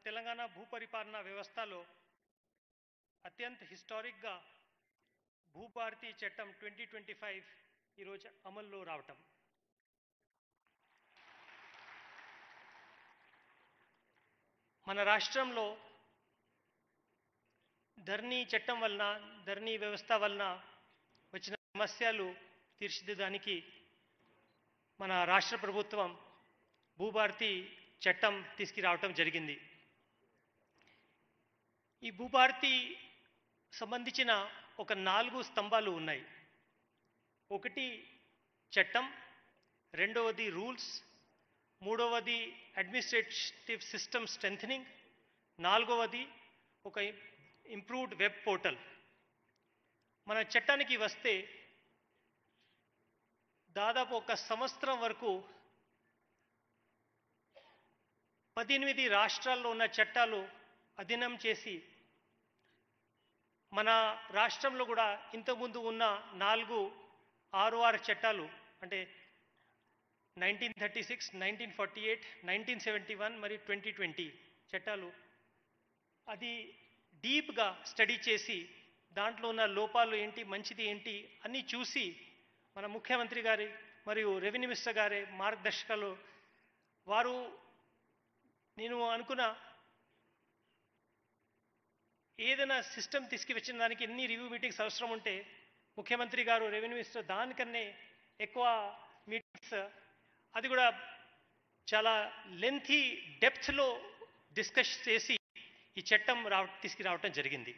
తెలంగాణ భూపరిపాలన వ్యవస్థలో అత్యంత హిస్టారిక్గా భూభారతి చట్టం 2025 ఈరోజు అమల్లో రావటం. మన రాష్ట్రంలో ధరణి చట్టం వలన, ధరణి వ్యవస్థ వలన వచ్చిన సమస్యలు తీర్చిదిద్దడానికి మన రాష్ట్ర ప్రభుత్వం భూభారతి చట్టం తీసుకురావటం జరిగింది. ఈ భూభారతి సంబంధించిన ఒక 4 స్తంభాలు ఉన్నాయి. ఒకటి చట్టం, రెండవది రూల్స్, మూడవది అడ్మినిస్ట్రేటివ్ సిస్టమ్ స్ట్రెంథనింగ్, నాలుగవది ఒక ఇంప్రూవ్డ్ వెబ్ పోర్టల్. మన చట్టానికి వస్తే దాదాపు ఒక సంవత్సరం వరకు 18 రాష్ట్రాల్లో ఉన్న చట్టాలు అధీనం చేసి మన రాష్ట్రంలో కూడా ఇంతకుముందు ఉన్న 6 చట్టాలు అంటే 1936, 1948, 1971 మరియు 2020 చట్టాలు అది డీప్గా స్టడీ చేసి దాంట్లో ఉన్న లోపాలు ఏంటి, మంచిది ఏంటి అన్నీ చూసి మన ముఖ్యమంత్రి గారి మరియు రెవెన్యూ మినిస్టర్ గారి మార్గదర్శకాలు వారు నేను అనుకున్న ఏదైనా సిస్టమ్ తీసుకువచ్చిన దానికి ఎన్ని రివ్యూ మీటింగ్స్ అవసరం ఉంటే ముఖ్యమంత్రి గారు, రెవెన్యూ మినిస్టర్ దానికన్నా ఎక్కువ మీటింగ్స్, అది కూడా చాలా లెంతీ డెప్త్లో డిస్కస్ చేసి ఈ చట్టం తీసుకురావటం జరిగింది.